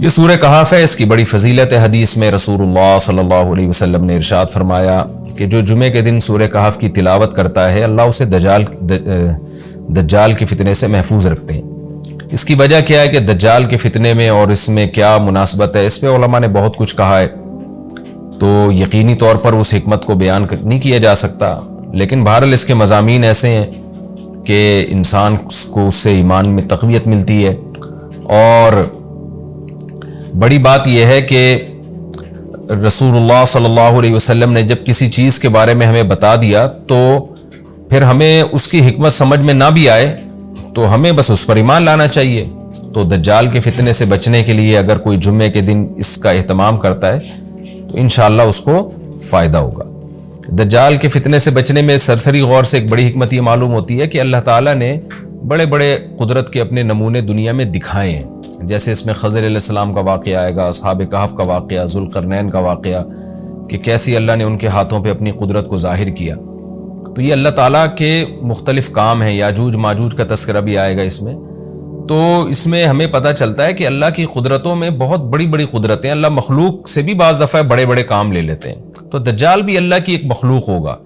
یہ سورہ کہف ہے، اس کی بڑی فضیلت ہے۔ حدیث میں رسول اللہ صلی اللہ علیہ وسلم نے ارشاد فرمایا کہ جو جمعے کے دن سورہ کہف کی تلاوت کرتا ہے اللہ اسے دجال کے فتنے سے محفوظ رکھتے ہیں۔ اس کی وجہ کیا ہے کہ دجال کے فتنے میں اور اس میں کیا مناسبت ہے، اس پہ علماء نے بہت کچھ کہا ہے، تو یقینی طور پر اس حکمت کو بیان نہیں کیا جا سکتا، لیکن بہرحال اس کے مضامین ایسے ہیں کہ انسان کو اس سے ایمان میں تقویت ملتی ہے۔ اور بڑی بات یہ ہے کہ رسول اللہ صلی اللہ علیہ وسلم نے جب کسی چیز کے بارے میں ہمیں بتا دیا تو پھر ہمیں اس کی حکمت سمجھ میں نہ بھی آئے تو ہمیں بس اس پر ایمان لانا چاہیے۔ تو دجال کے فتنے سے بچنے کے لیے اگر کوئی جمعے کے دن اس کا اہتمام کرتا ہے تو انشاءاللہ اس کو فائدہ ہوگا۔ دجال کے فتنے سے بچنے میں سرسری غور سے ایک بڑی حکمت یہ معلوم ہوتی ہے کہ اللہ تعالیٰ نے بڑے بڑے قدرت کے اپنے نمونے دنیا میں دکھائے ہیں، جیسے اس میں خضر علیہ السلام کا واقعہ آئے گا، اصحاب کہف کا واقعہ، ذوالقرنین کا واقعہ، کہ کیسی اللہ نے ان کے ہاتھوں پہ اپنی قدرت کو ظاہر کیا۔ تو یہ اللہ تعالیٰ کے مختلف کام ہیں، یاجوج ماجوج کا تذکرہ بھی آئے گا اس میں۔ تو اس میں ہمیں پتہ چلتا ہے کہ اللہ کی قدرتوں میں بہت بڑی بڑی قدرتیں، اللہ مخلوق سے بھی بعض دفعہ بڑے بڑے کام لے لیتے ہیں۔ تو دجال بھی اللہ کی ایک مخلوق ہوگا،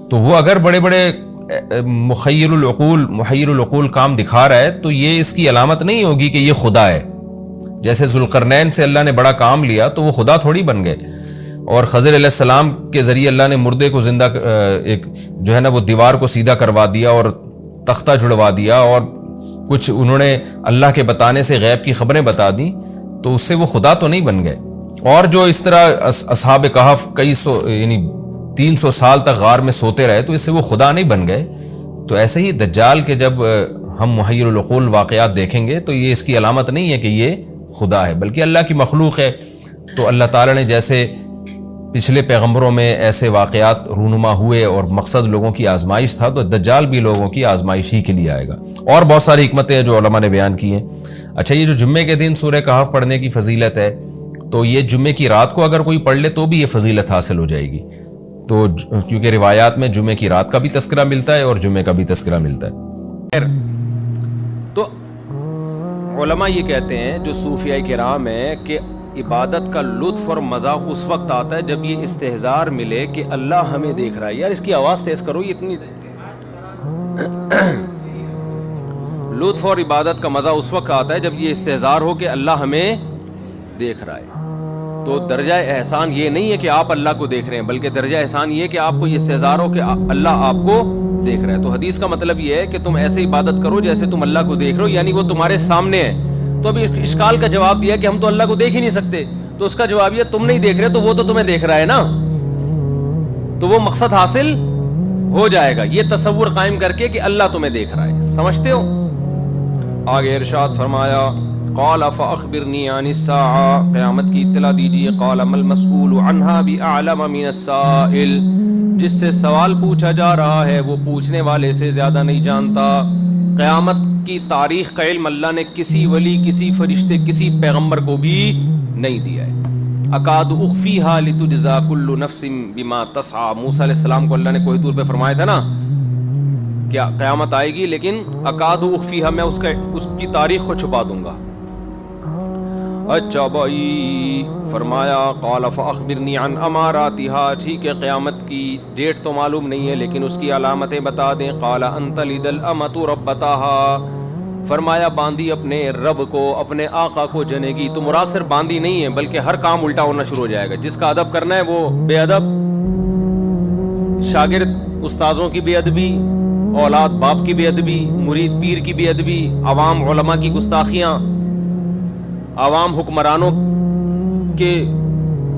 تو وہ اگر بڑے بڑے محیر العقول کام دکھا رہا ہے تو یہ اس کی علامت نہیں ہوگی کہ یہ خدا ہے۔ جیسے ذوالقرنین سے اللہ نے بڑا کام لیا تو وہ خدا تھوڑی بن گئے، اور خضر علیہ السلام کے ذریعے اللہ نے مردے کو زندہ ایک جو ہے نا وہ دیوار کو سیدھا کروا دیا اور تختہ جڑوا دیا، اور کچھ انہوں نے اللہ کے بتانے سے غیب کی خبریں بتا دیں، تو اس سے وہ خدا تو نہیں بن گئے۔ اور جو اس طرح اصحاب کہف کئی سو یعنی 300 سال تک غار میں سوتے رہے تو اس سے وہ خدا نہیں بن گئے۔ تو ایسے ہی دجال کے جب ہم محیر العقول واقعات دیکھیں گے تو یہ اس کی علامت نہیں ہے کہ یہ خدا ہے، بلکہ اللہ کی مخلوق ہے۔ تو اللہ تعالیٰ نے جیسے پچھلے پیغمبروں میں ایسے واقعات رونما ہوئے اور مقصد لوگوں کی آزمائش تھا، تو دجال بھی لوگوں کی آزمائش ہی کے لیے آئے گا۔ اور بہت ساری حکمتیں ہیں جو علماء نے بیان کی ہیں۔ اچھا، یہ جو جمعے کے دن سورہ کہف پڑھنے کی فضیلت ہے، تو یہ جمعے کی رات کو اگر کوئی پڑھ لے تو بھی یہ فضیلت حاصل ہو جائے گی، تو کیونکہ روایات میں جمعے کی رات کا بھی تذکرہ ملتا ہے اور جمعے کا بھی تذکرہ ملتا ہے۔ تو علماء یہ کہتے ہیں جو صوفیاء کرام ہیں کہ عبادت کا لطف اور مزہ اس وقت آتا ہے جب یہ استحضار ملے کہ اللہ ہمیں دیکھ رہا ہے۔ یار اس کی آواز تیز کرو، یہ اتنی لطف اور عبادت کا مزہ اس وقت آتا ہے جب یہ استحضار ہو کہ اللہ ہمیں دیکھ رہا ہے۔ تو درجہ احسان یہ نہیں ہے کہ آپ اللہ کو دیکھ رہے ہیں، بلکہ درجہ احسان یہ ہے کہ آپ کو یہ استحضار ہو کہ اللہ آپ کو دیکھ رہا ہے۔ تو حدیث کا مطلب یہ ہے کہ تم ایسے عبادت کرو جیسے تم اللہ کو دیکھ رہے ہو، یعنی وہ تمہارے سامنے ہے۔ تو اب اشکال کا جواب دیا کہ ہم تو اللہ کو دیکھ ہی نہیں سکتے، تو اس کا جواب یہ تم نہیں دیکھ رہے تو وہ تو تمہیں دیکھ رہا ہے نا، تو وہ مقصد حاصل ہو جائے گا، یہ تصور قائم کر کے کہ اللہ تمہیں دیکھ رہا ہے۔ سمجھتے ہو؟ آگے ارشاد فرمایا، قال فاخبرنی عن الساعة، قیامت کی اطلاع دیجیے۔ قال ما المسؤول عنها بأعلم من السائل، جس سے سوال پوچھا جا رہا ہے وہ پوچھنے والے سے زیادہ نہیں جانتا۔ قیامت کی تاریخ کا علم اللہ نے کسی ولی، کسی فرشتے، کسی پیغمبر کو بھی نہیں دیا ہے۔ اکاد اخفیها لتجزا كل نفس بما تسعى، موسیٰ علیہ السلام کو اللہ نے کوہ طور پہ فرمایا تھا نا کیا قیامت آئے گی، لیکن اکاد اخفیها، میں اس کی تاریخ کو چھپا دوں گا۔ اچھا بھائی، فرمایا قال فاخبرنی عن اماراتها، ٹھیک ہے قیامت کی ڈیٹ تو معلوم نہیں ہے لیکن اس کی علامتیں بتا دیں۔ قال ان تلد الامۃ ربتها، فرمایا باندی اپنے رب کو، اپنے آقا کو جنے گی۔ تو مراد صرف باندی نہیں ہے بلکہ ہر کام الٹا ہونا شروع ہو جائے گا۔ جس کا ادب کرنا ہے وہ بے ادب، شاگرد استاذوں کی بے ادبی، اولاد باپ کی بے ادبی، مرید پیر کی بے ادبی، عوام علماء کی گستاخیاں، عوام حکمرانوں کے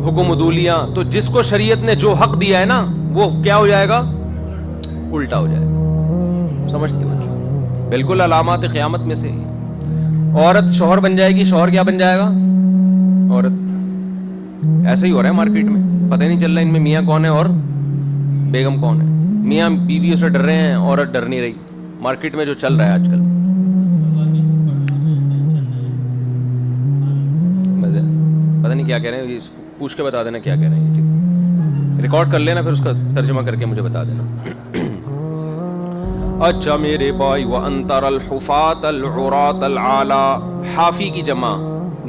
حکم عدولیاں۔ تو جس کو شریعت نے جو حق دیا ہے نا وہ کیا ہو جائے گا؟ الٹا ہو جائے گا۔ سمجھتے ہو؟ بالکل علامات قیامت میں سے عورت شوہر بن جائے گی، شوہر کیا بن جائے گا؟ عورت۔ ایسا ہی ہو رہا ہے مارکیٹ میں، پتہ نہیں چل رہا ان میں میاں کون ہے اور بیگم کون ہے۔ میاں بیویوں سے ڈر رہے ہیں، عورت ڈر نہیں رہی۔ مارکیٹ میں جو چل رہا ہے آج کل، پتہ نہیں کیا کہہ رہے ہیں، پوچھ کے بتا دینا کیا کہہ رہے ہیں، ٹھیک ریکارڈ کر لینا پھر اس کا ترجمہ کر کے مجھے بتا دینا۔ اچھا میرے بھائی، وَأَن تَرَى الْحُفَاةَ الْعُرَاةَ الْعَالَى، حافی کی جمع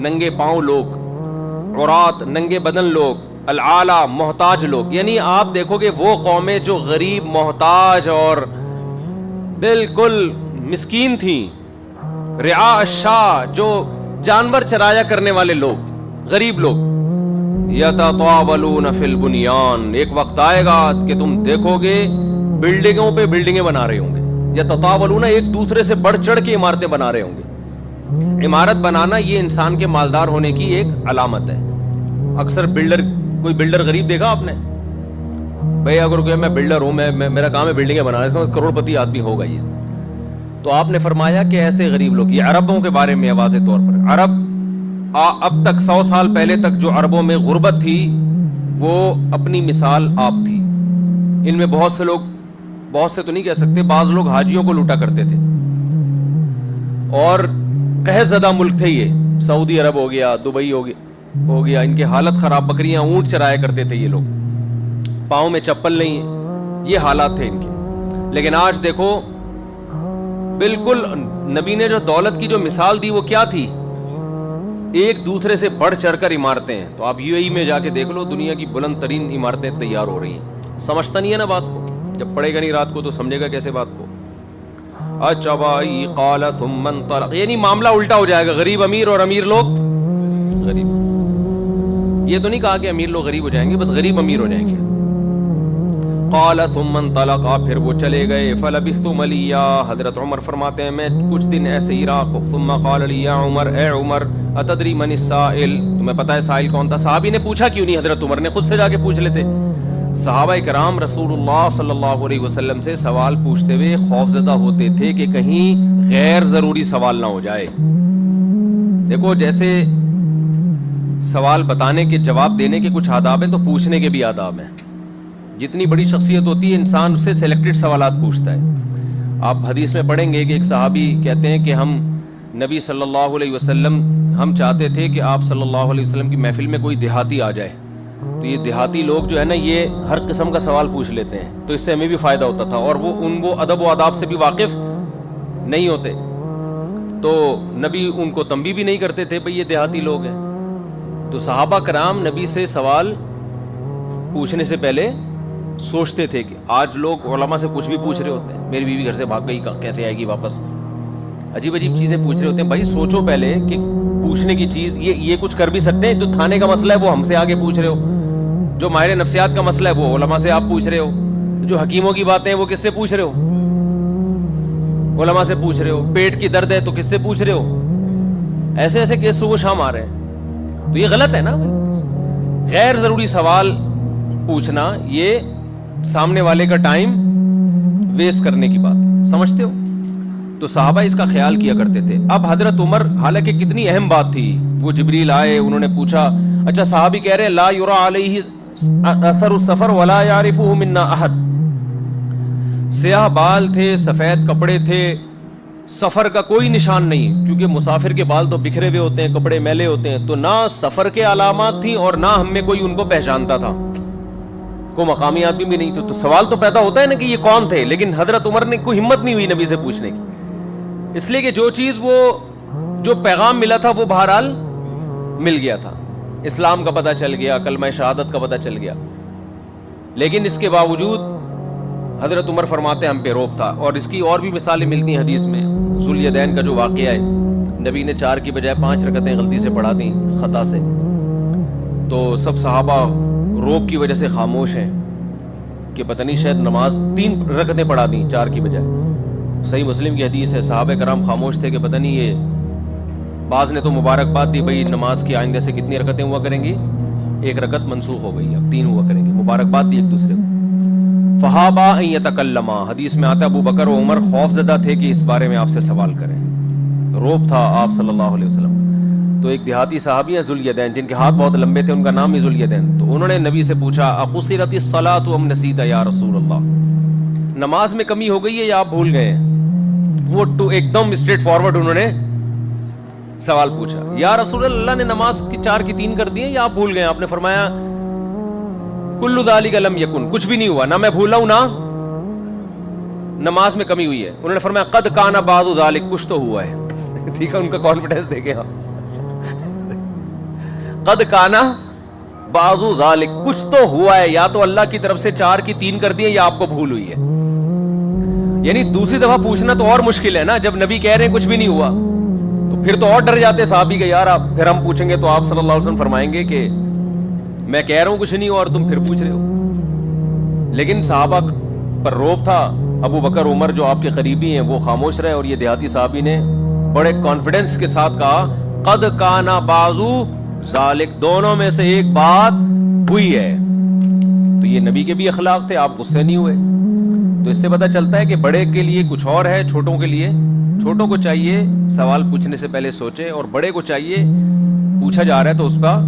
ننگے پاؤں لوگ، عورات ننگے بدن لوگ، العالا محتاج لوگ. یعنی آپ دیکھو گے وہ قومیں جو غریب محتاج اور بالکل مسکین تھیں، رعاء الشاہ جو جانور چرایا کرنے والے لوگ، غریب لوگ. یتطاولون فی البنیان، ایک وقت آئے گا کہ تم دیکھو گے بلڈنگوں پہ بلڈنگیں بنا رہے ہوں گے. یتطاولون، ایک دوسرے سے بڑھ چڑھ کے عمارتیں بنا رہے ہوں گے. عمارت بنانا یہ انسان کے مالدار ہونے کی ایک علامت ہے. اکثر کوئی بلڈر غریب دیکھا آپ نے؟ بھائی اگر کہ میں بلڈر ہوں، میرا کام ہے بلڈنگیں بنانا، اس کا کروڑ پتی آدمی ہوگا یہ. تو آپ نے فرمایا کہ ایسے غریب لوگ، یہ عربوں کے بارے میں واضح طور پر، عرب اب تک 100 سال پہلے تک جو عربوں میں غربت تھی وہ اپنی مثال آپ تھی. ان میں بہت سے لوگ، بہت سے تو نہیں کہہ سکتے، بعض لوگ حاجیوں کو لوٹا کرتے تھے اور قحط زدہ ملک تھے یہ. سعودی عرب ہو گیا، دبئی ہو گیا، ان کے حالت خراب، بکریاں اونٹ چرایا کرتے تھے یہ لوگ، پاؤں میں چپل نہیں ہے، یہ حالات تھے ان کے. لیکن آج دیکھو بالکل نبی نے جو دولت کی جو مثال دی وہ کیا تھی؟ ایک دوسرے سے بڑھ چڑھ کر عمارتیں ہیں. تو آپ یو اے ای میں جا کے دیکھ لو، دنیا کی بلند ترین عمارتیں تیار ہو رہی ہیں. سمجھتا نہیں ہے نا بات کو، جب پڑھے گا نہیں رات کو تو سمجھے گا کیسے بات کو. اچھا بھائی، قال ثم انطلق، یعنی معاملہ الٹا ہو جائے گا، غریب امیر اور امیر لوگ غریب. یہ تو نہیں کہا کہ امیر لوگ غریب ہو جائیں گے، بس غریب امیر ہو جائیں گے. قال ثم انطلق، پھر وہ چلے گئے. فلبثت ملیا، حضرت عمر فرماتے ہیں میں کچھ دن ایسے ہی رہا. ثم قال لي يا عمر، اے عمر، اتدری من السائل، تمہیں پتہ ہے سائل کون تھا؟ صحابی نے پوچھا کیوں نہیں، حضرت عمر نے خود سے جا کے پوچھ لیتے. صحابہ کرام رسول اللہ صلی اللہ علیہ وسلم سے سوال پوچھتے ہوئے خوفزدہ ہوتے تھے کہ کہیں غیر ضروری سوال نہ ہو جائے. دیکھو جیسے سوال بتانے کے، جواب دینے کے کچھ آداب ہیں تو پوچھنے کے بھی آداب ہیں. جتنی بڑی شخصیت ہوتی ہے انسان اس سے سلیکٹڈ سوالات پوچھتا ہے. آپ حدیث میں پڑھیں گے کہ ایک صحابی کہتے ہیں کہ ہم نبی صلی اللہ علیہ وسلم، ہم چاہتے تھے کہ آپ صلی اللہ علیہ وسلم کی محفل میں کوئی دیہاتی آ جائے، تو یہ دیہاتی لوگ جو ہے نا یہ ہر قسم کا سوال پوچھ لیتے ہیں، تو اس سے ہمیں بھی فائدہ ہوتا تھا، اور وہ ادب و آداب سے بھی واقف نہیں ہوتے، تو نبی ان کو تنبیہ بھی نہیں کرتے تھے بھئی یہ دیہاتی لوگ ہیں. تو صحابہ کرام نبی سے سوال پوچھنے سے پہلے سوچتے تھے کہ آج لوگ علماء سے کچھ بھی پوچھ رہے ہوتے ہیں، میری بیوی گھر سے بھاگ گئی کیسے آئے گی واپس، عجیب عجیب چیزیں پوچھ رہے ہوتے ہیں. بھائی سوچو پہلے کہ پوچھنے کی چیز یہ کچھ کر بھی سکتے ہیں. جو تھانے کا مسئلہ ہے وہ ہم سے آگے پوچھ رہے ہو، جو ماہر نفسیات کا مسئلہ ہے وہ علماء سے آپ پوچھ رہے ہو، جو حکیموں کی باتیں ہیں وہ کس سے پوچھ رہے ہو؟ علماء سے پوچھ رہے ہو. پیٹ کی درد ہے تو کس سے پوچھ رہے ہو؟ ایسے ایسے کیس صبح شام آ رہے ہیں، تو یہ غلط ہے نا. غیر ضروری سوال پوچھنا یہ سامنے والے کا ٹائم ویسٹ کرنے کی بات، سمجھتے ہو؟ تو صحابہ اس کا خیال کیا کرتے تھے. اب حضرت عمر، حالانکہ کتنی اہم بات تھی، وہ جبریل آئے، انہوں نے پوچھا. اچھا صحابی کہہ رہے ہیں لا یرا علیہ اثر السفر ولا یعرفہ منا احد، سیاہ بال تھے، سفید کپڑے تھے، سفر کا کوئی نشان نہیں، کیونکہ مسافر کے بال تو بکھرے ہوئے ہوتے ہیں، کپڑے میلے ہوتے ہیں، تو نہ سفر کے علامات تھیں اور نہ ہم میں کوئی ان کو پہچانتا تھا، کوئی مقامی آدمی بھی نہیں. تو سوال تو پیدا ہوتا ہے نا کہ یہ کون تھے، لیکن حضرت عمر نے کوئی ہمت نہیں ہوئی نبی سے پوچھنے کی، اس لیے کہ جو چیز جو پیغام ملا تھا وہ بہرحال مل گیا تھا، اسلام کا پتہ چل گیا، کلمہ شہادت کا پتہ چل گیا. لیکن اس کے باوجود حضرت عمر فرماتے ہم پہ روب تھا. اور اس کی اور بھی مثالیں ملتی ہیں حدیث میں. ذوالیدین کا جو واقعہ ہے، نبی نے 4 کی بجائے 5 رکعتیں غلطی سے پڑھا دیں خطا سے، تو سب صحابہ روب کی وجہ سے خاموش ہیں کہ پتہ نہیں شاید نماز 3 رکعتیں پڑھا دیں 4 کی بجائے. صحیح مسلم کی حدیث ہے، صحابہ کرام خاموش تھے کہ پتہ نہیں یہ، بعض نے تو مبارکباد دی بھئی نماز کی آئندہ سے کتنی رکعتیں ہوا کریں گی، 1 رکعت منسوخ ہو گئی، اب 3 ہوا کریں گی، مبارکباد دی ایک دوسرے کو. فہابا ان یتکلما، حدیث میں آتا ہے ابو بکر و عمر خوف زدہ تھے کہ اس بارے میں آپ سے سوال کریں، روب تھا آپ صلی اللہ علیہ وسلم. تو ایک دیہاتی صحابی ہیں ذوالیدین، جن کے ہاتھ بہت لمبے تھے، ان کا نام ہی ذوالیدین. تو انہوں نے نبی سے پوچھا اقصرت الصلاۃ ام نسیت یا رسول اللہ، نماز میں کمی ہو گئی ہے یا آپ بھول گئے ہیں؟ وہ ایک دم اسٹریٹ فارورڈ انہوں نے سوال پوچھا، یا رسول اللہ نے نماز کی 4 کی 3 کر دی ہیں یا آپ بھول گئے ہیں؟ آپ نے فرمایا کل ذالک لم یکن، کچھ بھی نہیں ہوا، نہ میں بھولا ہوں نہ نماز میں کمی ہوئی ہے. انہوں نے فرمایا قد کان بعض ذالک، کچھ تو ہوا ہے. ٹھیک ہے، ان کا کانفیڈنس دیکھیں آپ. قد کانا بعضو ذالک, کچھ تو ہوا ہے, یا تو اللہ کی طرف سے 4 کی 3 کر دیے یا آپ کو بھول ہوئی ہے. یعنی دوسری دفعہ پوچھنا تو اور مشکل ہے نا, جب نبی کہہ رہے ہیں کچھ بھی نہیں ہوا تو پھر تو اور ڈر جاتے صحابی کہ یار آپ پھر ہم پوچھیں گے تو آپ صلی اللہ علیہ وسلم فرمائیں گے کہ میں کہہ رہا ہوں کچھ نہیں ہوا اور تم پھر پوچھ رہے ہو. لیکن صحابہ پر روب تھا. ابو بکر عمر جو آپ کے قریبی ہیں وہ خاموش رہے, اور یہ دیہاتی صحابی نے بڑے کانفیڈنس کے ساتھ کہا قد کانا بعضو ذالک, دونوں میں سے ایک بات ہوئی ہے. تو یہ نبی کے بھی اخلاق تھے, آپ غصے نہیں ہوئے. تو اس سے پتہ چلتا ہے کہ بڑے کے لیے کچھ اور ہے, چھوٹوں کے لیے, چھوٹوں کو چاہیے سوال پوچھنے سے پہلے سوچے, اور بڑے کو چاہیے پوچھا جا رہا ہے تو اس کا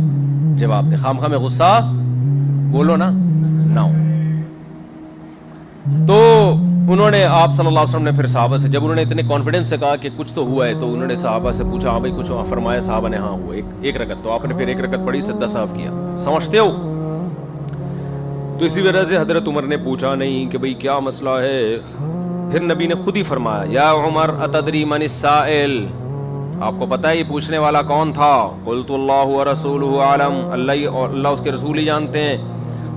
جواب دے. خام میں غصہ بولو نا نہ ہو. تو انہوں نے آپ صلی اللہ علیہ وسلم نے پھر صحابہ سے, جب انہوں نے اتنے کانفیڈنس سے کہا کہ کچھ تو ہوا ہے, تو انہوں نے صحابہ سے پوچھا ہاں بھائی کچھ فرمایا. صحابہ نے ہاں ہوا ایک رکعت. تو آپ نے پھر 1 رکعت پڑھی, سجدہ صاحب کیا. سمجھتے ہو؟ تو اسی وجہ سے حضرت عمر نے پوچھا نہیں کہ بھئی کیا مسئلہ ہے. پھر نبی نے خود ہی فرمایا یا عمر اتدری من السائل, آپ کو پتہ ہے یہ پوچھنے والا کون تھا؟ قلت اللہ ورسولہ اعلم, اللہ اس کے رسول ہی جانتے ہیں.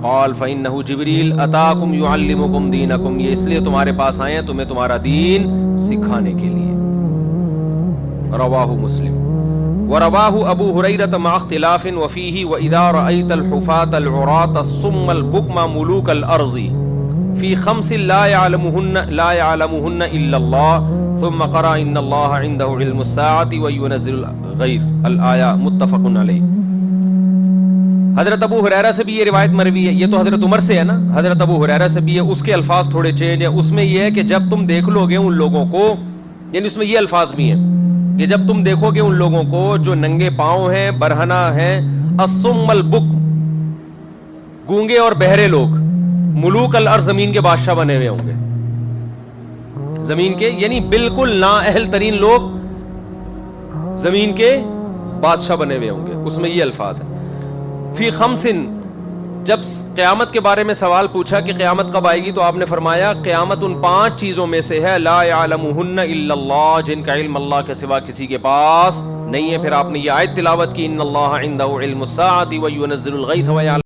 قال فإنہ جبریل اتاکم یعلمکم دینکم, یہ اس لیے تمہارے پاس آئے ہیں تمہیں تمہارا دین سکھانے کے لیے. رواہ مسلم. ورواه ابو هريرة مع اختلاف وفيه واذا رايت الحفاة العراة الصم البكم ملوك الارض في 5 لا يعلمهن الا الله, ثم قرأ ان الله عنده علم الساعة وينزل الغيث الآية متفق علیہ. حضرت ابو ہریرہ سے بھی یہ روایت مروی ہے, یہ تو حضرت عمر سے ہے نا, حضرت ابو ہریرہ سے بھی ہے. اس کے الفاظ تھوڑے چینج ہے. اس میں یہ ہے کہ جب تم دیکھ لو گے ان لوگوں کو, یعنی اس میں یہ الفاظ بھی ہیں کہ جب تم دیکھو گے ان لوگوں کو جو ننگے پاؤں ہیں, برہنہ ہیں, الصم البکم, گونگے اور بہرے لوگ, ملوک الارض, زمین کے بادشاہ بنے ہوئے ہوں گے, زمین کے یعنی بالکل نااہل ترین لوگ زمین کے بادشاہ بنے ہوئے ہوں گے. اس میں یہ الفاظ ہے. فی 5, جب قیامت کے بارے میں سوال پوچھا کہ قیامت کب آئے گی, تو آپ نے فرمایا قیامت ان 5 چیزوں میں سے ہے, لا یعلمہن الا اللہ, جن کا علم اللہ کے سوا کسی کے پاس نہیں ہے. پھر آپ نے یہ آیت تلاوت کی ان اللہ عنده علم الساعة وینزل الغیث ویعلم